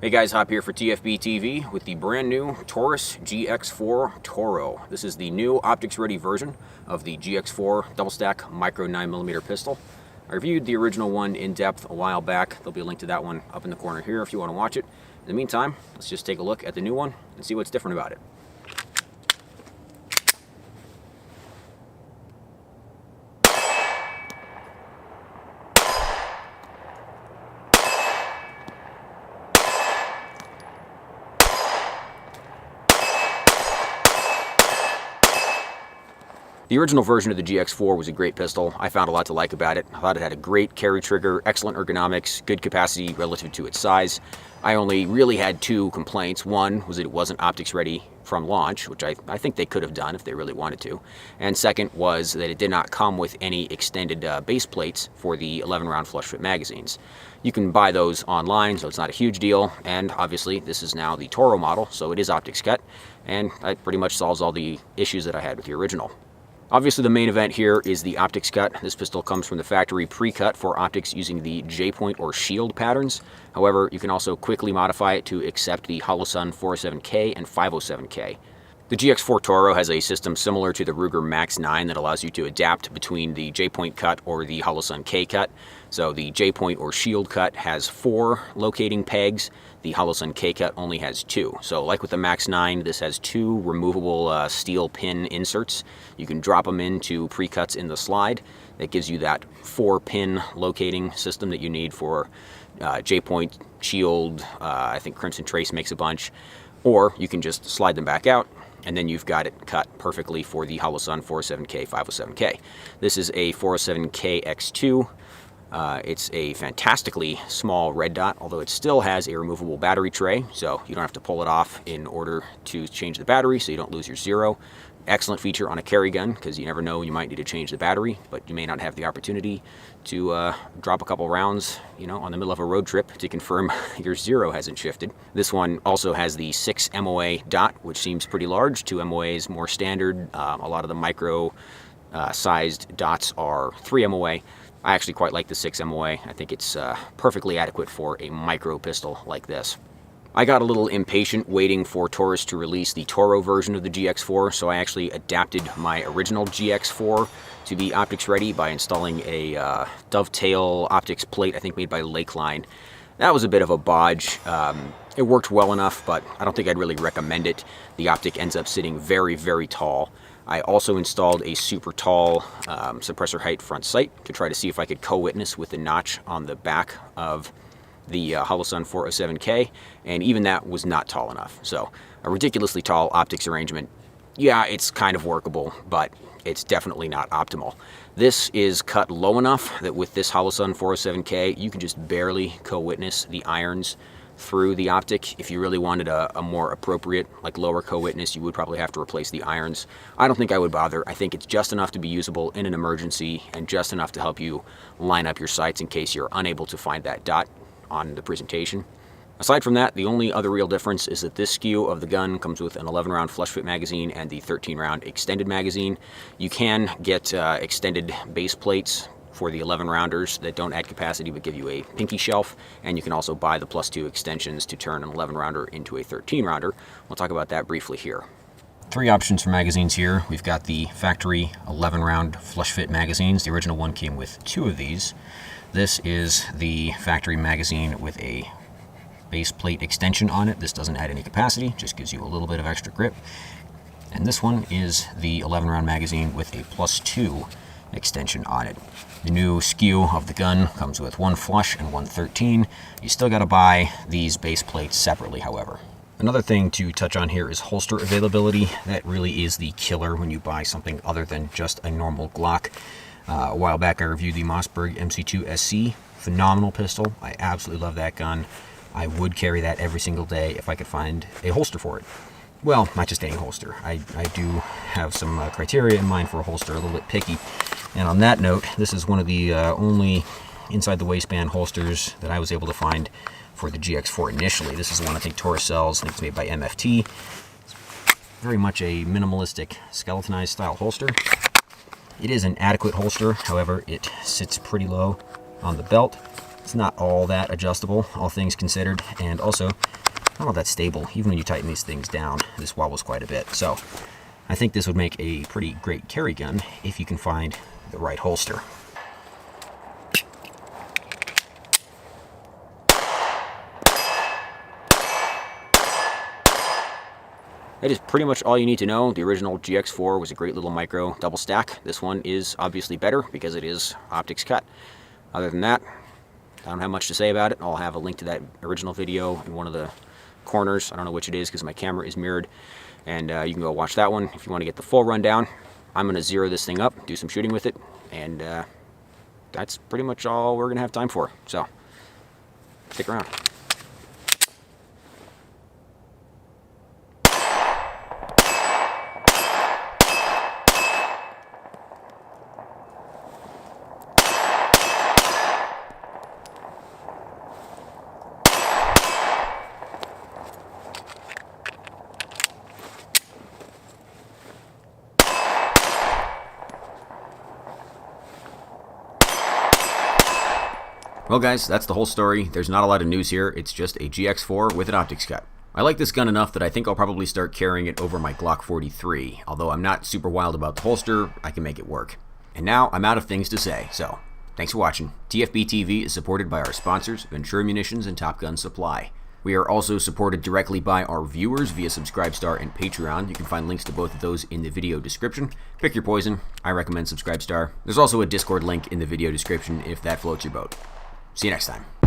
Hey guys, Hop here for TFBTV with the brand new Taurus GX4 TORO. This is the new optics ready version of the GX4 double stack micro 9mm pistol. I reviewed the original one in depth a while back. There'll be a link to that one up in the corner here if you want to watch it. In the meantime, let's just take a look at the new one and see what's different about it. The original version of the GX4 was a great pistol. I found a lot to like about it. I thought it had a great carry trigger, excellent ergonomics, good capacity relative to its size. I only really had two complaints. One was that it wasn't optics ready from launch, which I think they could have done if they really wanted to. And second was that it did not come with any extended base plates for the 11-round flush fit magazines. You can buy those online, so it's not a huge deal. And obviously, this is now the Toro model, so it is optics cut. And that pretty much solves all the issues that I had with the original. Obviously, the main event here is the optics cut. This pistol comes from the factory pre-cut for optics using the J-point or shield patterns. However, you can also quickly modify it to accept the Holosun 407K and 507K. The GX4 TORO has a system similar to the Ruger Max 9 that allows you to adapt between the J-point cut or the Holosun K cut. So the J-point or shield cut has 4 locating pegs. The Holosun K cut only has 2. So like with the Max 9, this has 2 removable steel pin inserts. You can drop them into pre-cuts in the slide. That gives you that 4-pin locating system that you need for J-point, shield, I think Crimson Trace makes a bunch. Or you can just slide them back out, and then you've got it cut perfectly for the Holosun 407K, 507K. This is a 407K X2. It's a fantastically small red dot, although it still has a removable battery tray, so you don't have to pull it off in order to change the battery, so you don't lose your zero. Excellent feature on a carry gun, because you never know when you might need to change the battery, but you may not have the opportunity to drop a couple rounds, on the middle of a road trip to confirm your zero hasn't shifted. This one also has the 6 MOA dot, which seems pretty large. 2 MOA is more standard. A lot of the micro sized dots are 3 MOA. I actually quite like the 6 MOA. I think it's perfectly adequate for a micro pistol like this. I got a little impatient waiting for Taurus to release the Toro version of the GX4, so I actually adapted my original GX4 to be optics ready by installing a dovetail optics plate, I think made by Lakeline. That was a bit of a bodge. It worked well enough, but I don't think I'd really recommend it. The optic ends up sitting very, very tall. I also installed a super tall suppressor height front sight to try to see if I could co-witness with the notch on the back of the Holosun 407K, and even that was not tall enough. So a ridiculously tall optics arrangement, yeah, it's kind of workable, but it's definitely not optimal. This is cut low enough that with this Holosun 407K, you can just barely co-witness the irons through the optic. If you really wanted a more appropriate, like lower co-witness, you would probably have to replace the irons. I don't think I would bother. I think it's just enough to be usable in an emergency and just enough to help you line up your sights in case you're unable to find that dot on the presentation. Aside from that, the only other real difference is that this SKU of the gun comes with an 11-round flush fit magazine and the 13-round extended magazine. You can get extended base plates for the 11-rounders that don't add capacity but give you a pinky shelf, and you can also buy the +2 extensions to turn an 11-rounder into a 13-rounder. We'll talk about that briefly here. 3 options for magazines here. We've got the factory 11-round flush fit magazines. The original one came with 2 of these. This is the factory magazine with a base plate extension on it. This doesn't add any capacity, just gives you a little bit of extra grip. And this one is the 11-round magazine with a +2 extension on it. The new SKU of the gun comes with 1 flush and 1 13. You still got to buy these base plates separately, however. Another thing to touch on here is holster availability. That really is the killer when you buy something other than just a normal Glock. A while back I reviewed the Mossberg MC2 SC. Phenomenal pistol. I absolutely love that gun. I would carry that every single day if I could find a holster for it. Well, not just any holster. I do have some criteria in mind for a holster, a little bit picky. And on that note, this is one of the only inside the waistband holsters that I was able to find for the GX4 initially. This is the one I think Taurus sells. I think it's made by MFT. It's very much a minimalistic skeletonized style holster. It is an adequate holster, however, it sits pretty low on the belt. It's not all that adjustable, all things considered, and also not all that stable. Even when you tighten these things down, this wobbles quite a bit. So I think this would make a pretty great carry gun if you can find the right holster. That is pretty much all you need to know. The original GX4 was a great little micro double stack. This one is obviously better because it is optics cut. Other than that, I don't have much to say about it. I'll have a link to that original video in one of the corners. I don't know which it is because my camera is mirrored. And you can go watch that one if you want to get the full rundown. I'm going to zero this thing up, do some shooting with it, and that's pretty much all we're going to have time for. So, stick around. Well guys, that's the whole story. There's not a lot of news here. It's just a GX4 with an optics cut. I like this gun enough that I think I'll probably start carrying it over my Glock 43. Although I'm not super wild about the holster, I can make it work. And now I'm out of things to say, so thanks for watching. TFBTV is supported by our sponsors, Ventura Munitions and Top Gun Supply. We are also supported directly by our viewers via Subscribestar and Patreon. You can find links to both of those in the video description. Pick your poison. I recommend Subscribestar. There's also a Discord link in the video description if that floats your boat. See you next time.